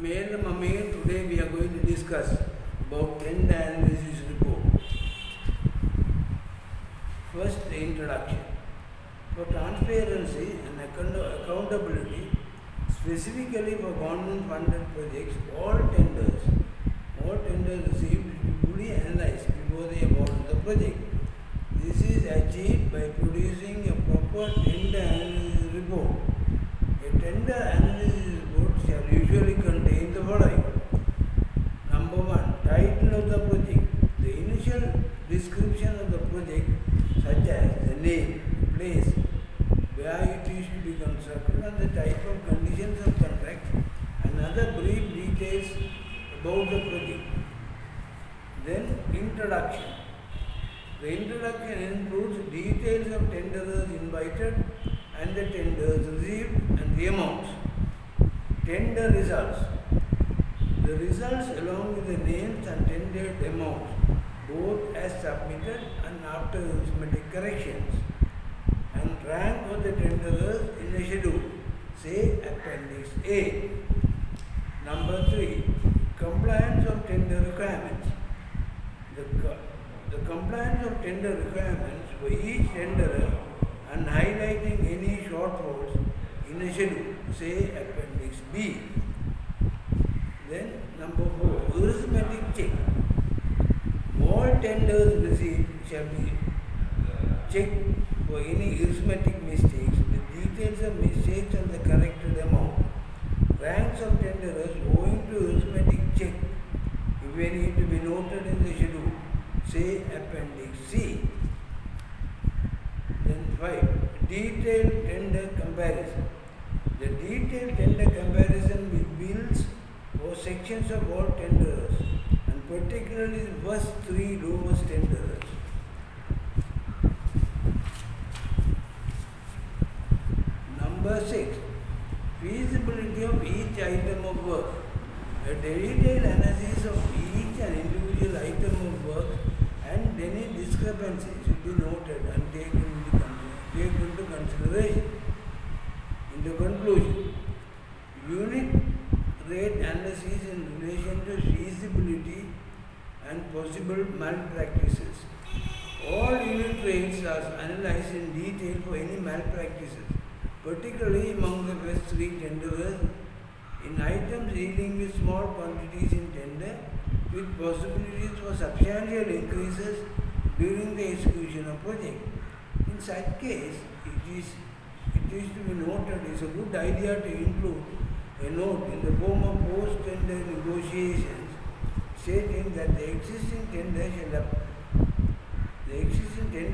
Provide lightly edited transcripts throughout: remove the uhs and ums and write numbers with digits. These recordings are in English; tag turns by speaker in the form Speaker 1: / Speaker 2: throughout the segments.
Speaker 1: Mail Mummy, today we are going to discuss about tender analysis report. First, the introduction. For transparency and accountability, specifically for government-funded projects, all tenders received to be fully analyzed before they award the project. This is achieved by producing a proper tender analysis report. A tender analysis report shall usually contain the following. Number 1, title of the project. The initial description of the project, such as the name, place, where it is to be constructed, and the type of conditions of contract, and other brief details about the project. Then, introduction. The introduction includes details of tenderers invited and the tenders received and the amounts. Tender results. The results along with the names and tendered amounts, both as submitted and after arithmetic corrections. And rank of the tenderers in a schedule, say Appendix A. Number 3. Compliance of tender requirements. The compliance of tender requirements for each tenderer and highlighting any shortfalls in a schedule, say Appendix B. Then number 4, arithmetic check. All tenders received shall be checked for any arithmetic mistakes, the details of mistakes and the corrected amount. Ranks of tenderers owing to arithmetic check, if any, to be noted in the schedule, say Appendix C. Then 5. Detailed tender comparison. The detailed tender comparison with bills or sections of all tenderers, and particularly the first 3 lowest tenderers. Number 6. Feasibility of each item of work. A detailed analysis of each and individual item of work and any discrepancy should be noted and taken into consideration. In the conclusion, unit rate analysis in relation to feasibility and possible malpractices. All unit rates are analyzed in detail for any malpractices, particularly among the first 3 tenderers in items dealing with small quantities in tender, with possibilities for substantial increases during the execution of project. In such case, it is to be noted, it is a good idea to include a note in the form of post-tender negotiations stating that the existing tender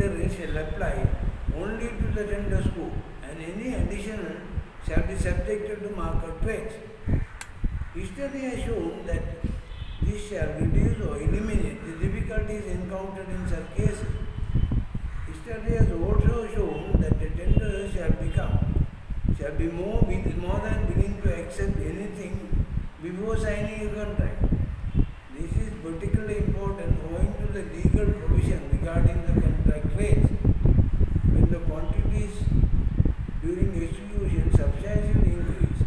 Speaker 1: rate shall apply only to the tender scope, and any additional shall be subjected to market rates. History has shown that this shall reduce or eliminate the difficulties encountered in such cases. History has also shown that the tenderers shall be more than willing to accept anything before signing a contract. This is particularly important owing to the legal provision regarding the contract rates. When the quantities during execution substantially increase,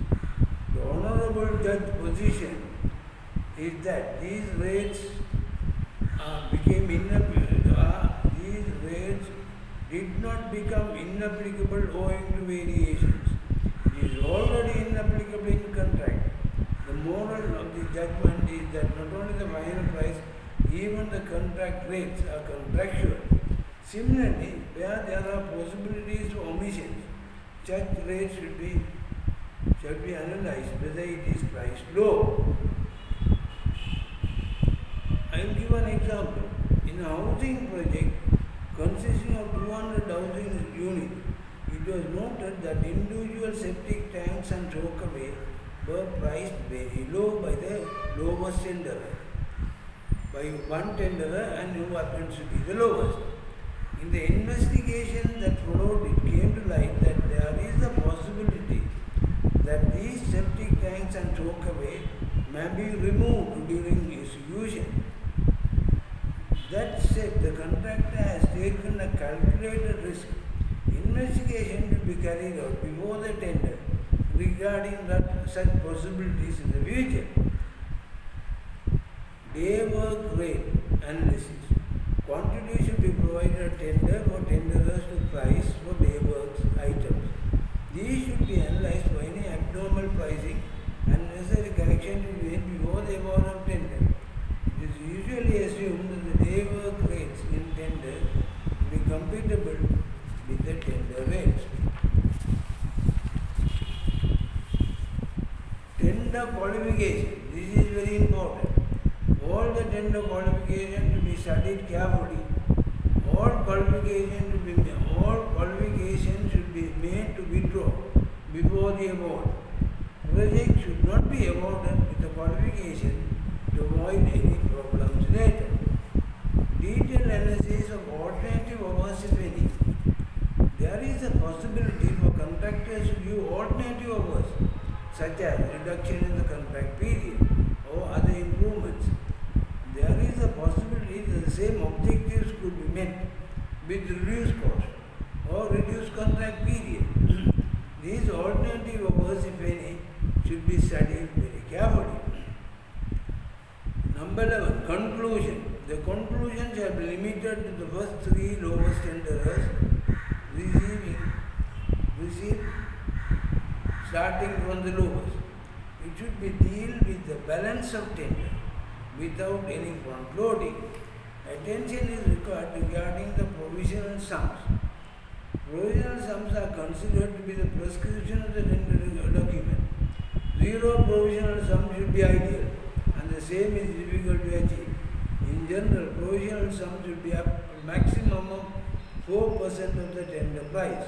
Speaker 1: the Honorable Judge's position is that these rates did not become inapplicable owing to variations. It is already inapplicable in contract. The moral of the judgment is that not only the final price, even the contract rates are contractual. Similarly, where there are possibilities for omissions, such rates should be analyzed whether it is priced low. I will give an example. In a housing project consisting of 200 housing units, it was noted that individual septic tanks and soakaway were priced very low by the lowest tenderer, by one tenderer, and who happens to be the lowest. In the investigation that followed, it came to light that there is a possibility that these septic tanks and soakaway may be removed during execution. That said, the contractor has taken a calculated risk. Investigation to be carried out before the tender regarding such possibilities in the future. Day work rate analysis. Quantity should be provided at tender for tenderers to price for day work items. These should be analyzed for any abnormal pricing and necessary correction to be made before the award of tender. It is usually assumed that the day work rates in tender will be compatible with the tender rates. Tender qualification. This is very important. All the tender qualifications to be studied carefully. All qualifications should be made to withdraw before the award. Project should not be awarded with the qualification to avoid any problems later. Detailed analysis of alternative hours, if any. There is a possibility for contractors to use alternative hours, such as reduction in the contract period or other improvements. There is a possibility that the same objectives could be met with reduced cost or reduced contract period. These alternative hours, if any, should be studied very carefully. Number 11. Conclusion. The conclusion shall be limited to the first three lowest tenderers received starting from the lowest. It should be deal with the balance of tender without any front loading. Attention is required regarding the provisional sums. Provisional sums are considered to be the prescription of the tender document. Zero provisional sum should be ideal, and the same is difficult to achieve. In general, provisional sum should be up to maximum of 4% of the tender price.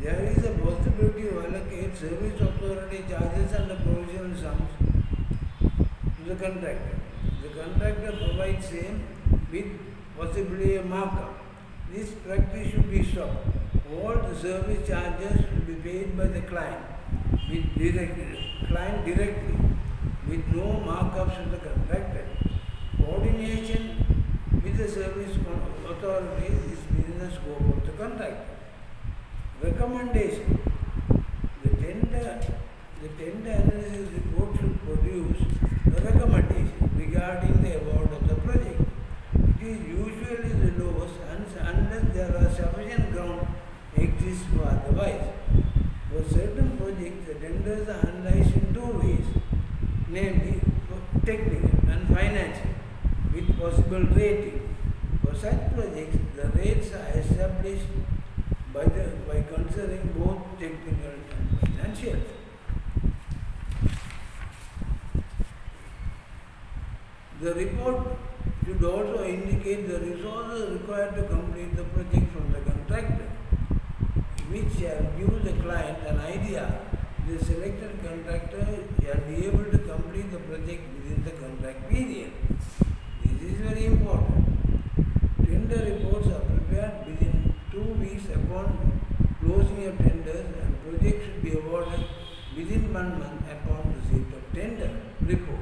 Speaker 1: There is a possibility to allocate service authority charges and the provisional sums to the contractor. The contractor provides same with possibly a markup. This practice should be stopped. All the service charges should be paid by the client directly with no markups to the contractor. Coordination with the service authority is within the scope of the contractor. Recommendation. The tender analysis report should produce a recommendation regarding the award of the project. It is usually the lowest unless there are sufficient ground exists for otherwise. For certain projects, the tenders are analyzed in two ways, namely technical and financial, with possible rating. For such projects, the rates are established by considering both technical and financial. The report should also indicate the resources required to complete the project from the contractor, which shall give the client an idea. The selected contractor shall be able to complete the project within the contract period. This is very important. Tender reports are prepared within 2 weeks upon closing of tenders, and projects should be awarded within 1 month upon receipt of tender report.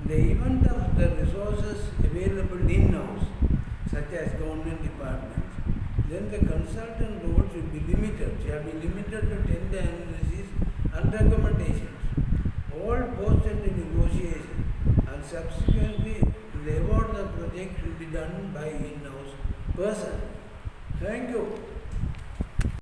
Speaker 1: In the event of the resources available in-house, such as government departments, then the consultant role shall be limited to tender analysis and recommendations. All post-tender negotiation and subsequently the award of the project should be done by in-house person.